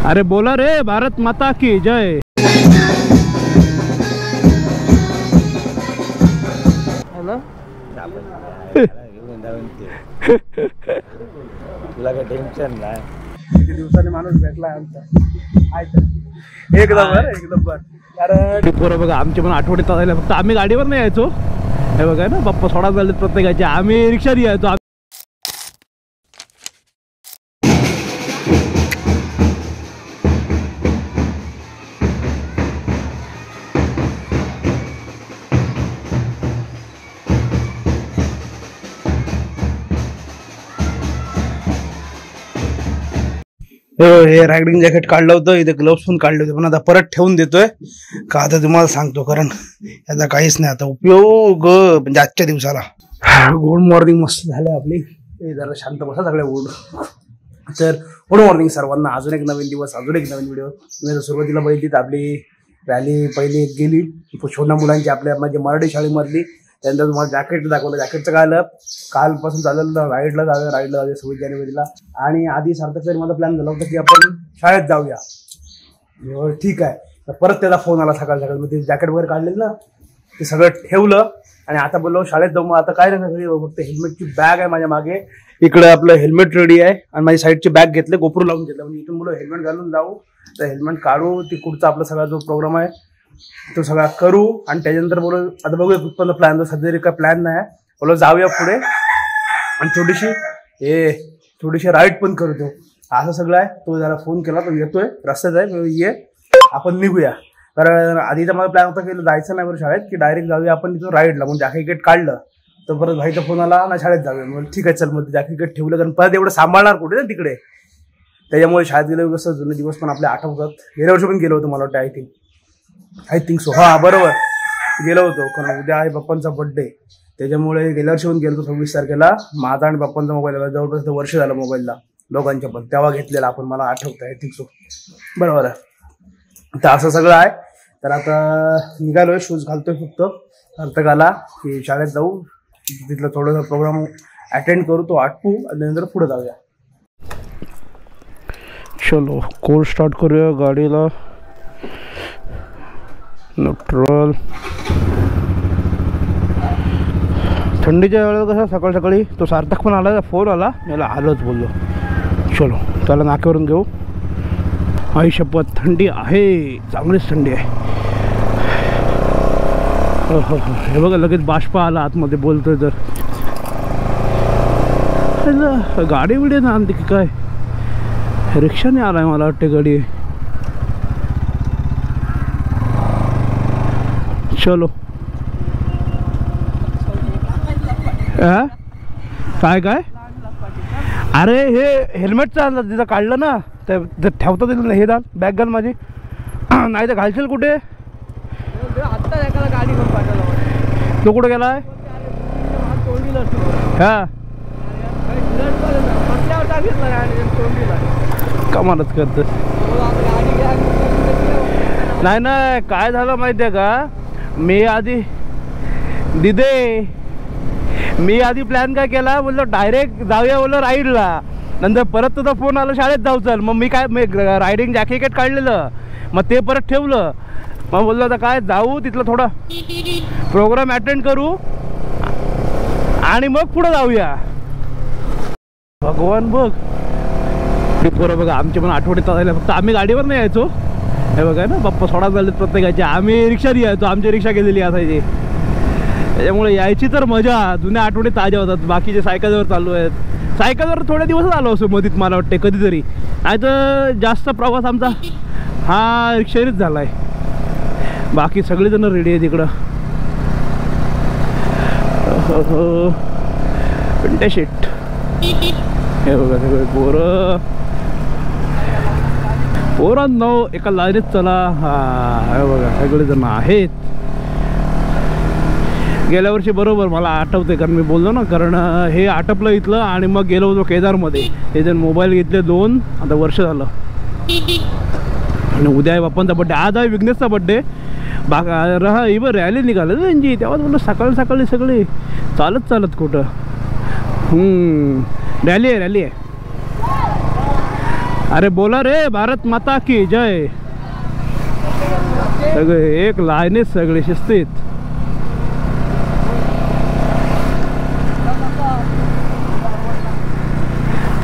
अरे बोला रे, भारत माता की जय. तुला काय टेन्शन नाही. किती दिवसाने माणूस भेटला आमचा. एकदम बर. कारण पोरं बघा आमचे पण आठवडे चालायला, फक्त आम्ही गाडीवर नाही यायचो. हे बघा ना, पप्पा सोडा झाले प्रत्येकाचे, आम्ही रिक्षाने यायचो. हे रायडिंग जॅकेट काढलं होतं, इथे ग्लोव्स पण काढले होते, पण आता परत ठेवून देतोय का आता तुम्हाला सांगतो, कारण याचा काहीच नाही आता उपयोग म्हणजे आजच्या दिवसाला. गुड मॉर्निंग मस्त झालं आपली. जरा शांत बसा सगळ्या गुड. तर गुड मॉर्निंग सर्वांना. अजून एक नवीन दिवस, अजून एक नवीन व्हिडिओ. तुम्ही जर सुरुवातीला बघितली आपली रॅली पहिली गेली छोट्या मुलांची आपल्या म्हणजे मराठी शाळेमधली. त्यानंतर तुम्हाला जॅकेट दाखवलं. जॅकेटचं काय आलं, कालपासून चाललं राईडला जाऊया 26 जानेवारीला. आणि आधी सार्थक तरी माझा प्लॅन झाला होता की आपण शाळेत जाऊया. ठीक आहे. तर परत त्याचा फोन आला सकाळ सकाळी. मग ते जॅकेट वगैरे काढलेलं ना, ते सगळं ठेवलं आणि आता बोललो शाळेत जाऊ. मग आता काय नाही, फक्त हेल्मेटची बॅग आहे माझ्या मागे. इकडे आपलं हेल्मेट रेडी आहे आणि माझी साईडची बॅग घेतले, गोप्रो लावून घेतलं. म्हणजे इथून बोललो हेल्मेट घालून जाऊ, तर हेल्मेट काढू, ती कुठचा आपला सगळा जो प्रोग्राम आहे तो सगळा करू. आणि त्याच्यानंतर बोलू आता बघूया कुठपर्यंत प्लॅन. सध्या काय प्लॅन नाही, बोलो जाऊया पुढे आणि थोडीशी राईड पण करतो. असं सगळं आहे. तो जरा फोन केला, तो येतोय, रस्त्यात आहे, ये आपण निघूया. कारण आधीचा माझा प्लॅन होता की जायचं नाही बरं शाळेत, की डायरेक्ट जाऊया आपण तिथून राईडला. मग जॅकेट काढलं तर परत भाईचा फोन आला ना शाळेत जाऊया. मग ठीक आहे चल. मग जॅकेट ठेवलं, कारण परत एवढं सांभाळणार कुठे ना तिकडे. त्याच्यामुळे शाळेत गेलं कसं जुने दिवस पण आपले आठवतात. गेल्या वर्षी पण गेलो होतो मला वाटतं, आय थिंक सो. हा बरोबर गेलो होतो, कारण उद्या आहे पप्पांचा बर्थडे. त्याच्यामुळे गेल्या वर्षी पण गेलो 26 तारखेला. माझा आणि पप्पांचा मोबाईल आला, जवळपास वर्ष झालं मोबाईलला दोघांच्या पण. तेव्हा घेतलेला आपण, मला आठवतं, आय थिंक सो. बरोबर आहे. तर असं सगळं आहे. तर आता निघालोय, शूज घालतोय फक्त. सार्थक आला की शाळेत जाऊ, तिथलं थोडंसं प्रोग्राम अटेंड करू, तो आटपू आणि नंतर पुढे जाऊया. चलो कोल्ड स्टार्ट करूया गाडीला. न्यूट्रल. थंडीच्या वेळेला कसं सकाळी सकाळी तो सार्थक पण आला, फोन आला, याला आलोच बोललो. चलो त्याला नाक्यावरून घेऊ. आई शपथ थंडी आहे, चांगलीच थंडी आहे. हे बघा लगेच बाष्प आला आतमध्ये बोलतोय तर. गाडी बिडी ना आणते की काय, रिक्षाने आलाय मला वाटते गाडी. चलो काय काय. अरे हे हेल्मेटचं तिथं काढलं ना, तर ठेवता दिलं हे दाल बॅग घाल माझी, नाही तर घालशील कुठे. तो कुठे गेलाय. हा कमालच करत. नाही नाही काय झालं माहिती आहे का, मी आधी प्लॅन काय केला, बोललो डायरेक्ट जाऊया बोललो राईडला. नंतर परत तुझा फोन आला शाळेत जाऊ चल. मग मी रायडिंग जॅकेट काढलेलं, मग ते परत ठेवलं. मग बोललो आता काय जाऊ, तिथलं थोडं प्रोग्राम अटेंड करू आणि मग पुढे जाऊया. भगवान बघ, पोरं बघा आमचे पण आठवडे चालायला, फक्त आम्ही गाडीवर नाही यायचो. हे बघा ना, पप्पा सोडा झाले प्रत्येकाचे, आम्ही रिक्षाने यायचो. आमची रिक्षा गेलेली असायची, त्याच्यामुळे यायची तर मजा. जुन्या आठवडे ताज्या होतात. बाकीचे सायकलवर चालू आहेत. सायकलवर थोड्या दिवस आलो असो मधीत मला वाटते कधीतरी, नाही तर जास्त प्रवास आमचा हा रिक्षानेच झाला आहे. बाकी सगळेजण रेडी आहे तिकडं. पिंट्या शेट हे बघा सगळे पोरांनो एका लाईनीत चला. हा हे बघा सगळेजण आहेत. गेल्या वर्षी बरोबर मला आठवते, कारण मी बोललो ना, कारण हे आटपलं इथलं आणि मग गेलो होतो केदारमध्ये. त्याच्यात मोबाईल घेतले 2, आता वर्ष झालं. आणि उद्या आहे बाप्पांचा बड्डे, आज आहे विघ्नेशचा बड्डे. इवर रॅली निघालं त्यांची, तेव्हा बोललो सकाळी सकाळी सगळी चालत कुठं. रॅली आहे अरे बोला रे भारत माता की जय. सगळे एक लाईनीत सगळे शिस्तीत.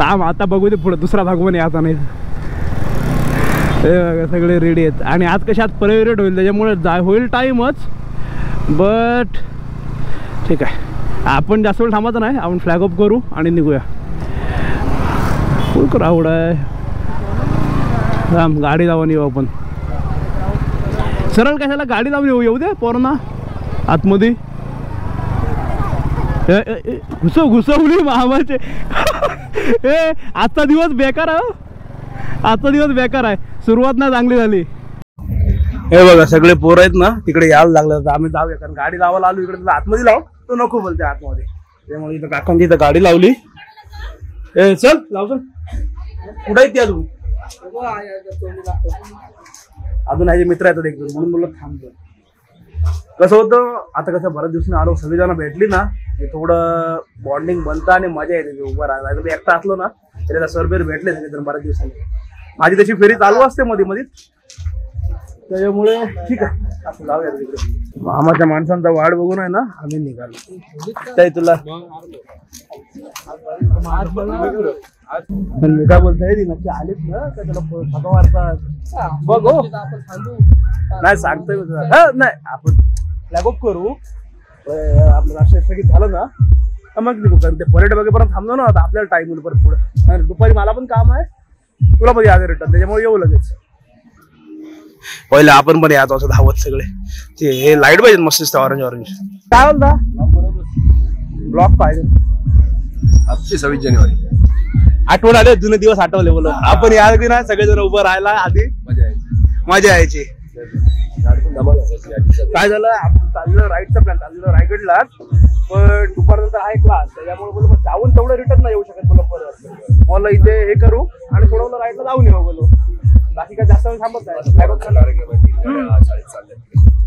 थांब आता बघू दे पुढे दुसरा भाग पण याचा नाही. सगळे रेडी आहेत आणि आज कशी आज परेड होईल त्याच्यामुळे होईल टाईमच. बट ठीक आहे आपण जास्त वेळ थांबायचं नाही. आपण फ्लॅग ऑफ करू आणि निघूया. फुल क्राऊड आहे. थांब गाडी लावून येऊ आपण. सरळ कशाला गाडी लावून येऊ दे पोरांना आतमध्ये. घुसवली मामाचे. ए आजचा दिवस बेकार आहे. आजचा दिवस बेकार आहे. सुरुवात नाही चांगली झाली. हे बघा सगळे पोरं आहेत ना तिकडे यायला लागलं तर आम्ही जाऊया कारण गाडी लावायला आलो इकडे. आतमध्ये लाव तो नको बोलते आतमध्ये. त्यामुळे इथं काकांची इथं गाडी लावली. ए चल लाव चल. कुठं आहेत ती अजून ह्याचे मित्र येतात एक म्हणून बोललो थांबतो. कसं होतं आता कसं बऱ्याच दिवसांनी आलो सगळेजण भेटली ना थोडं बॉन्डिंग बनतं आणि मजा येते उभं राहायला. एकटा असलो ना त्याला सरबेर भेटले सगळेजण बऱ्याच दिवसांनी. माझी तशी फेरी चालू असते मध्ये मध्ये त्याच्यामुळे ठीक आहे असं लावूया तिकडे. मामाच्या माणसांचा वाढ बघून आहे ना आम्ही निघालो. काय तुला मी काय बोलताय नक्की आलीच ना का त्याला फका मारतात बघ. हो नाही सांगतोय नाही आपण फ्लॅग ऑफ करू आपलं राष्ट्रीय स्थगित झालं ना मग निघू कारण ते परेड वगैरेपर्यंत थांबलो ना आता आपल्याला टाइम होईल परत पुढे. दुपारी मला पण काम आहे तुला पण यायचं रिटर्न त्याच्यामुळे येऊ लगेच. पहिले आपण पण यायचो असं धावत सगळे. ते हे लाईट पाहिजे मस्त दिसतं ऑरेंज ऑरेंज. काय बोलता ब्लॉक पाहिजे. 26 जानेवारी आठवण आले जुने दिवस आठवले बोल. आपण यायला की ना सगळेजण उभं राहायला आधी मजा यायची. काय झालं आपण चाललेलं राईडचा प्लॅन चाललेलं रायगडला पण दुपारनंतर आहे क्लास त्याच्यामुळे बोललो जाऊन तेवढं रिटर्न नाही येऊ शकत बोल. परत मला इथे हे करू आणि थोडं राईडला जाऊन येऊ बोलो. बाकी काय जास्त वेळ थांबत नाही.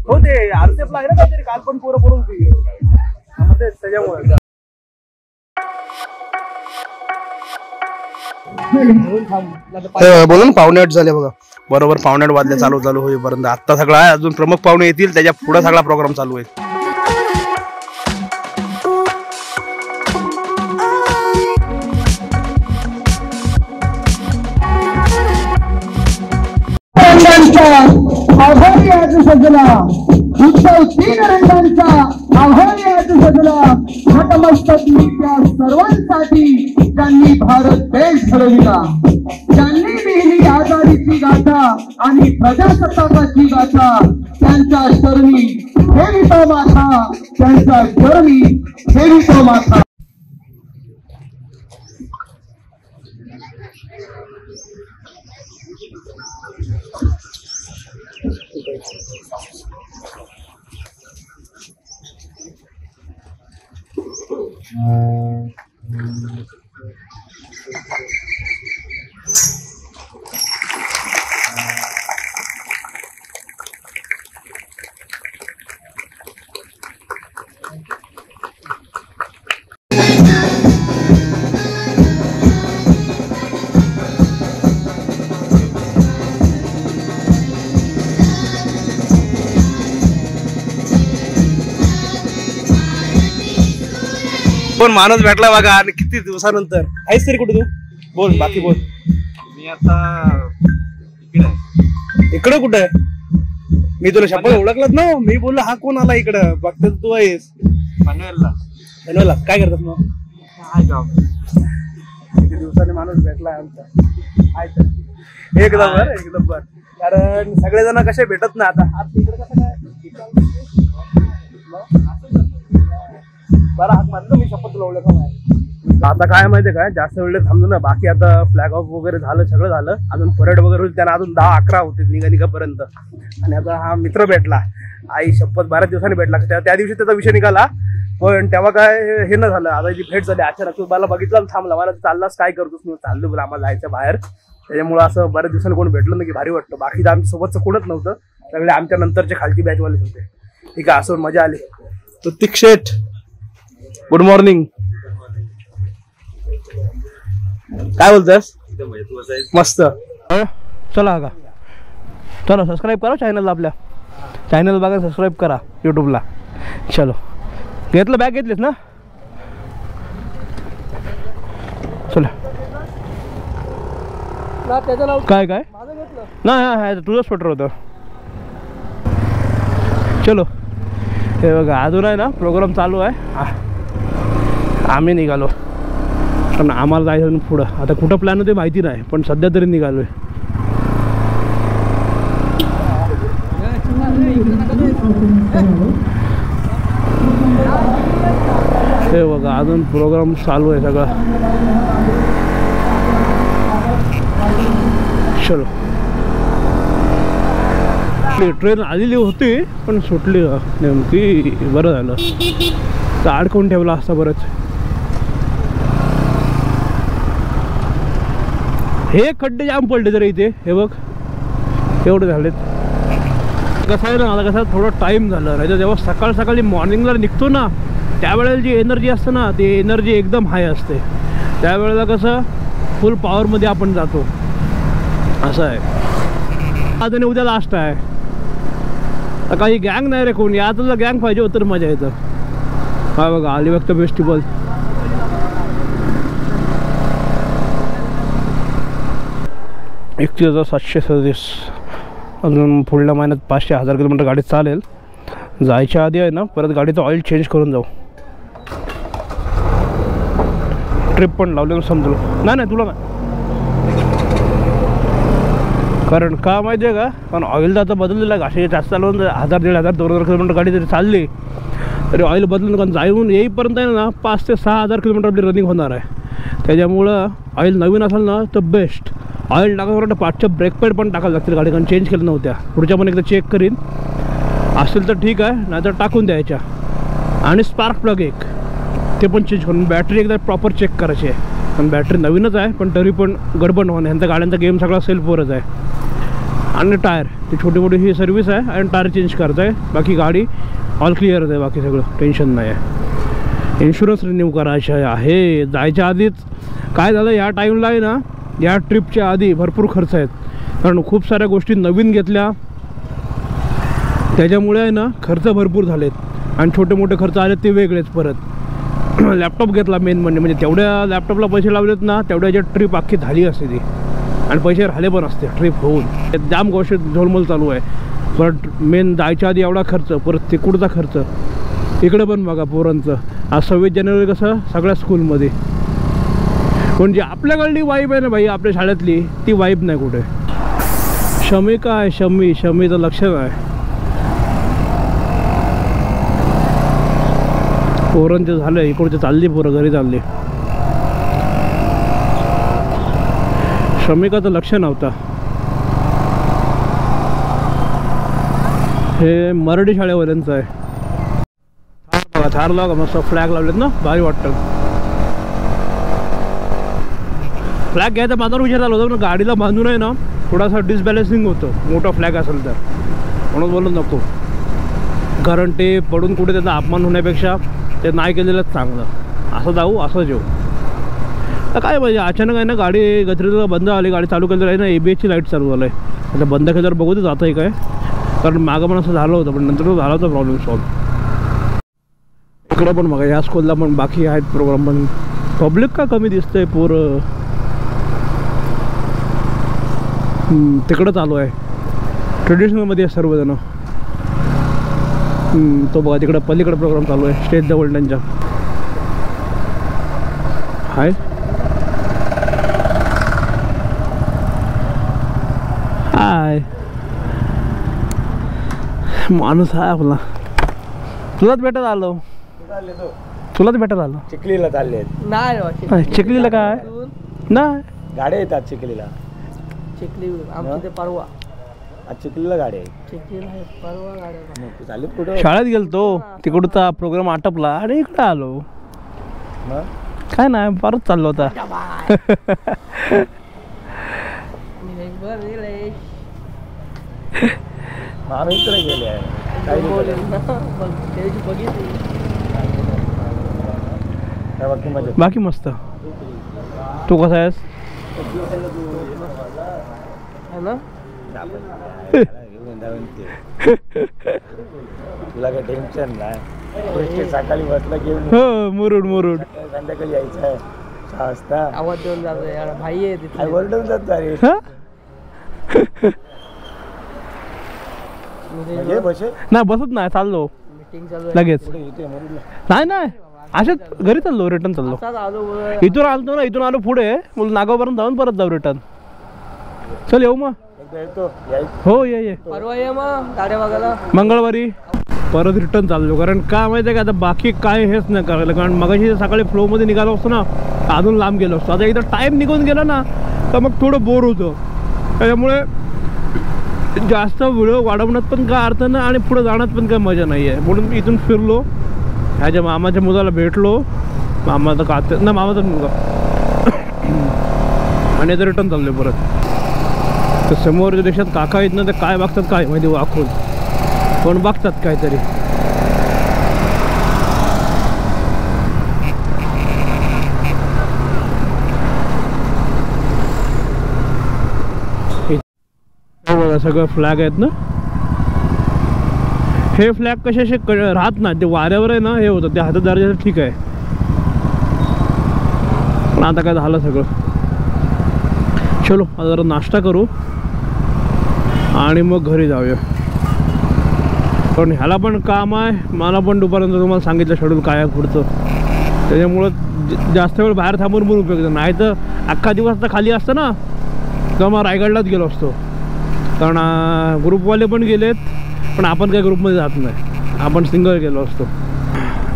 हो ते आरसेफला आहे ना काहीतरी काल पण पोरं पडून त्याच्यामुळे बोलून 7:45 झाले बघा. बरोबर 7:45 वाजले चालू होईपर्यंत. आता सगळा अजून प्रमुख पाहुणे येतील त्याच्या पुढे सगळा प्रोग्राम चालू आहे. आभारी आज सजला उत्सव 3 रंगांचा. आभारी आज सजला नतमस्तक मी त्या सर्वांसाठी ज्यांनी भारत देश घडविला. ज्यांनी लिहिली आजादीची गाथा आणि प्रजासत्ताकाची गाथा. त्यांच्या चरणी ठेवितो माथा. त्यांच्या चरणी ठेवितो माथा. पण माणूस भेटला बघा आणि किती दिवसानंतर. आहेस तरी कुठे तू बोल बाकी बोल. मी आता इकडे कुठे मी तुला शपथ ओळखलंच ना. मी बोललो हा कोण आला इकडं बघतो तू आहेस पनवेलला. काय करतात मग किती दिवसाने माणूस भेटला आमचा. एकदम बर कारण सगळेजण कसे भेटत ना आता इकडे कसं काय बरं हात मारलं मी शपथ तुला ओळख नाही. आता काय माहितीये काय जास्त वेळ थांबलो ना. बाकी आता फ्लॅग ऑफ वगैरे झालं सगळं झालं. अजून परेड वगैरे होईल त्यांना अजून 10-11 होते निघापर्यंत. आणि आता हा मित्र भेटला आई शपथ 12 दिवसांनी भेटला. त्या दिवशी त्याचा विषय निघाला पण तेव्हा काय हे न झालं. आता जी भेट झाली अचानक तू मला बघितलं थांबला. मला चाललास काय करतोस मी चाललो बोला आम्हाला जायचं बाहेर. त्याच्यामुळे असं बऱ्याच दिवसांनी कोण भेटलं ना की भारी वाटतं. बाकी तर आमच्या सोबतचं कोणच नव्हतं. सगळे आमच्या नंतरचे खालची बॅचवालेच होते. ठीक आहे असं मजा आली. तो तिक शेठ गुड मॉर्निंग. काय बोलतोस एकदम म्हणजे तू असं मस्त. चला का चला सबस्क्राईब करा चॅनलला, आपल्या चॅनल बघा, सबस्क्राईब करा यूट्यूबला. चलो घेतलं, बॅग घेतलीस ना? चला काय काय नाही, तुझं स्वेटर होतं. चलो हे बघा अजून आहे ना प्रोग्राम चालू आहे. आम्ही निघालो पण आम्हाला जायचं पुढं. आता कुठं प्लॅन होते माहिती नाही, पण सध्या तरी निघालो आहे. हे बघा अजून प्रोग्राम चालू आहे सगळा. चलो ट्रेन आलेली होती पण सुटली नेमकी. बरं झालं, तर अडकवून ठेवला असता बरंच. हे खड्डे जाम पडले जरा इथे, हे बघ एवढे झालेत. कसं आहे ना, आता कसं थोडं टाईम झालं नाही तर जेव्हा सकाळ सकाळी मॉर्निंगला निघतो ना त्यावेळेला जी एनर्जी असते ना ती एनर्जी एकदम हाय असते. त्यावेळेला कसं फुल पॉवरमध्ये आपण जातो, असं आहे. आज आणि उद्या लास्ट आहे. काही गँग नाही रे कोणी, आता जर गँग पाहिजे होतं तर मजा येतं. हा बघा अलिबागचं फेस्टिवल. 31,737. अजून पुढल्या महिन्यात 500-1000 किलोमीटर गाडी चालेल. जायच्या आधी आहे ना परत गाडीचं ऑइल चेंज करून जाऊ. ट्रिप पण लावले समजलो. नाही तुला नाही, कारण का माहिती आहे का, कारण ऑइल तर आता बदललेलं आहे. असे जास्त चालवून 1000-1500 2,000 किलोमीटर गाडी जरी चालली तरी ऑइल बदलून, कारण जाऊन येईपर्यंत आहे ना 5 ते 6,000 किलोमीटर आपली रनिंग होणार आहे. त्याच्यामुळं ऑइल नवीन असेल ना तर बेस्ट. ऑइल टाकायचं पाठच्या ब्रेक पॅड पण टाकायला लागतील गाडी, कारण चेंज केल्या नव्हत्या. पुढच्या पण एकदा चेक करीन, असेल तर ठीक आहे, नाहीतर टाकून द्यायच्या. आणि स्पार्क प्लग एक ते पण चेंज करून, बॅटरी एकदा प्रॉपर चेक करायची आहे. पण बॅटरी नवीनच आहे पण तरी पण गडबड होणं. ह्यांचा गाड्यांचा गेम सगळा सेल्फवरच आहे. आणि टायर ती छोटी मोठी ही सर्व्हिस आहे आणि टायर चेंज करत आहे. बाकी गाडी ऑल क्लिअरच आहे, बाकी सगळं टेन्शन नाही आहे. इन्शुरन्स रिन्यू करायचं आहे. जायच्या आधीच काय झालं या टाईमला आहे ना, या ट्रिपच्या आधी भरपूर खर्च आहेत, कारण खूप साऱ्या गोष्टी नवीन घेतल्या त्याच्यामुळे आहे ना खर्च भरपूर झालेत. आणि छोटे मोठे खर्च आलेत ते वेगळेच. परत लॅपटॉप घेतला मेन म्हणजे तेवढ्या लॅपटॉपला पैसे लावलेत ना तेवढ्या ट्रिप अख्खी झाली असते ती, आणि पैसे राहिले पण असते ट्रिप होऊन. जाम गोष्टी झोलमोल चालू आहे. परत मेन जायच्या आधी एवढा खर्च, परत तिकडचा खर्च. इकडे पण बघा पोरांचं आज 26 जानेवारी कसं सगळ्या स्कूलमध्ये. म्हणजे आपल्याकडली वाईब आहे ना भाई आपल्या शाळेतली, ती वाईब नाही कुठे. शमी काय शमीचं लक्ष नाही. पोरांचे झालं इकडचे चालली, पोरं घरी चालली. शमिकाचं लक्ष नव्हता. हे मराठी शाळेवाल्यांचं आहे. बघा थार लावा मस्त फ्लॅग लावलेत ना, भारी वाटतं. फ्लॅग घ्यायचा माझा विचार झाला होता पण गाडीला बांधून आहे ना थोडासा डिसबॅलन्सिंग होतं मोठा फ्लॅग असेल तर, म्हणून बोलू नको. कारण ते पडून कुठे त्याचा अपमान होण्यापेक्षा ते नाही केलेलंच चांगलं. असं जाऊ असं जेऊ. तर काय पाहिजे अचानक आहे ना गाडी गजरीला बंद आली, गाडी चालू केली आहे ना ABSची लाईट चालू झालं आहे. आता बंद केल्यावर बघू ते जातं आहे काय, कारण मागं पण असं झालं होतं पण नंतर तो झाला होता प्रॉब्लेम सॉल्व. इकडं पण बघा या स्कूलला पण बाकी आहेत प्रोग्राम, पण पब्लिक का कमी दिसतंय. पोरं तिकडं चालू आहे ट्रेडिशनलमध्ये सर्वजण. तो बघा तिकडं पलीकडं प्रोग्राम चालू आहे स्टेज जवळ त्यांच्या. हाय हाय माणूस आहे आपला. तुलाच भेटत आलो, तुलाच भेटत आलो. चिखलीला चालले नाही चिखलीला काय नाही गाड्या येतात चिखलीला. चिखली आमची ते परवा आज चिखलीला गाडी आहे. चिखलीला आहे परवा गाड्या चालू कुठं शाळेत गेलतो, तिकडचा प्रोग्राम आटपला आणि इकडे आलो. मग काय नाही परत चाललो होता. आम्ही इकडे गेले आहे काही बाकी मस्त. तू कसा आहेस? है ना तुला काही टेन्शन नाही सकाळी बसला घेऊन हो मुरुड मुरुड संध्याकाळी यायचं आहे 6 वाजता आवाज देऊन जातो यार भाई आहे तिथे ओरडून जात अरे म्हणजे बसे नाही बसत नाही चाललो मीटिंग चालू आहे लगेच इथे मुरुडला नाही नाही असेच घरी चाललो रिटर्न चाललो असाच आलो इथून आलतो ना इथून आलो पुढे बोल नागावपर्यंत जाऊन परत जाऊ रिटर्न चल येऊ मग एकदा येतो यायचं हो ये परवा ये मग गाड्या बघायला मंगळवारी परत रिटर्न चाललो कारण काय माहिती आहे का आता बाकी काय हेच नाही करायला कारण मगाशी सकाळी फ्लोमध्ये निघालो असतो ना अजून लांब गेलो असतो आता एकदा टाईम निघून गेला ना तर मग थोडं बोर होतं त्याच्यामुळे जास्त व्हिडिओ वाढवण्यात पण काय अर्थ नाही आणि पुढे जाण्यात पण काय मजा नाही आहे म्हणून इथून फिरलो ह्याच्या मामाच्या मुलाला भेटलो मामाचा कात ना मामाचा मुलगा आणि आता रिटर्न चाललो परत तर समोरच्या देशात काका आहेत ना ते काय बघतात काय माहिती वाकून पण बघतात काहीतरी बघा सगळं फ्लॅग आहेत ना हे फ्लॅग कसे असे राहत ना ते वाऱ्यावर आहे ना हे होतं ते हातदाराचं ठीक आहे पण आता काय झालं सगळं चलो आता जरा नाश्ता करू आणि मग घरी जाऊया पण ह्याला पण काम आहे मला पण दुपारनंतर तुम्हाला सांगितलं शेड्यूल काय आहे पुढचं त्याच्यामुळं जास्त वेळ बाहेर थांबून पण उपयोग नाही तर अख्खा दिवस तर खाली असतं ना तर मग रायगडलाच गेलो असतो कारण ग्रुपवाले पण गेलेत पण आपण काही ग्रुपमध्ये जात नाही आपण सिंगल गेलो असतो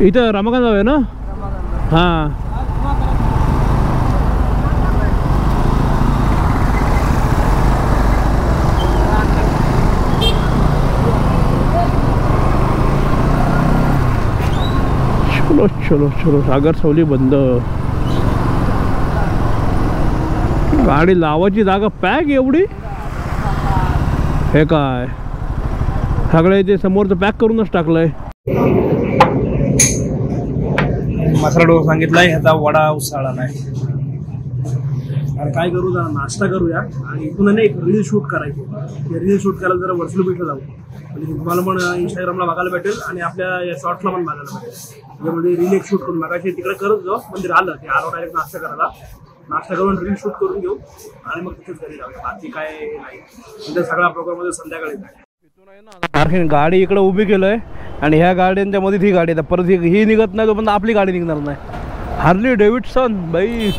इथं रमाकांत जाऊया ना हां चलो चलो चलो सागर सावली बंद गाडी लावायची जागा पॅक एवढी हे काय सगळं इथे समोरचं पॅक करूनच टाकलंय मसाला डोसा सांगितलाय ह्याचा वडा उसळला नाही आणि काय करू जरा नाश्ता करूया आणि इथून एक रील शूट करायची ते रील शूट करायला जरा वर्सुली बीचला जाऊ म्हणजे तुम्हाला पण इंस्टाग्रामला बघायला भेटेल आणि आपल्या या शॉर्ट्सला पण बघायला भेटेल त्यामध्ये रील एक शूट करून बघायची तिकडे करत जाऊ म्हणजे राहिलं ते आलो डायरेक्ट नाश्ता करायला नाश्ता करून रील शूट करून घेऊ आणि मग तिथेच घरी जाऊया बाकी काय नाही म्हणजे सगळ्या प्रोग्राममध्ये संध्याकाळी आहे ना गाडी इकडे उभी केलंय आणि ह्या गाड्यांच्या मध्ये ही गाडी आहे परत ही निघत नाही तोपर्यंत आपली गाडी निघणार नाही हार्ली डेव्हिडसन बाई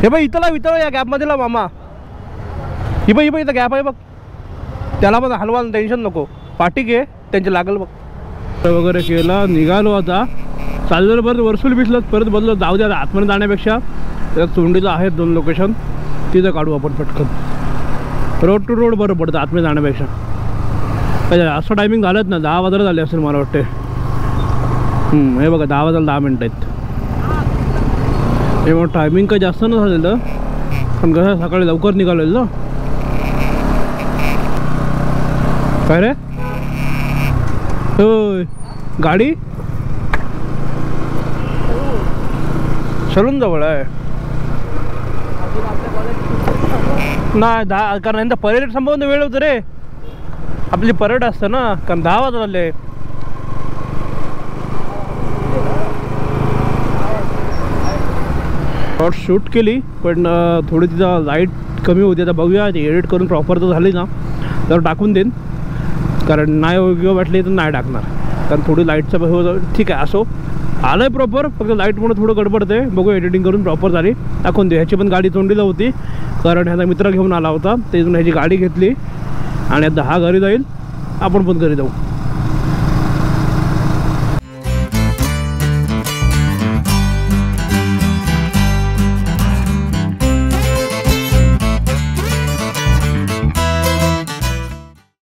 हे बघ इथला वितळ या गॅपमध्ये ला मामा ही बघ इथं गॅप आहे बघ त्याला पण हलवा टेन्शन नको पाठी घे त्यांचे लागल बघ वगैरे केला निघालो आता चाललेलं परत वर्सुली बीचला परत बदलो जाऊ द्या आतमध्ये जाण्यापेक्षा त्या चोंडीला आहेत 2 लोकेशन तिथं काढू आपण पटकन रोड टू रोड बरं पडतं आतमध्ये जाण्यापेक्षा असं टायमिंग झालंच ना 10 वाजता झाले असेल मला वाटते हे बघा 10 वाजायला 10 मिनटं आहेत हे मग टायमिंग काही जास्त न झालेलं पण कसं सकाळी लवकर निघालेलं ना काय रे होय गाडी सलून जवळ आहे नाही 10 कारण यांचा परेड संपवून वेळ होतं रे आपली परेड असतं ना कारण 10 वाजता आले शॉर्ट शूट केली पण थोडी तिचा लाईट कमी होती आता बघूया ती एडिट करून प्रॉपर तर झाली ना तर टाकून देईन कारण नाही योग्य वाटली तर नाही टाकणार कारण थोडी लाईटचं ठीक आहे असो आलं आहे प्रॉपर फक्त लाईटमुळे थोडं गडबडते बघू एडिटिंग करून प्रॉपर झाली टाकून दे ह्याची पण गाडी तोंडीला होती कारण ह्याचा मित्र घेऊन आला होता तिथून ह्याची गाडी घेतली आणि आता हा घरी जाईल आपण पण घरी जाऊ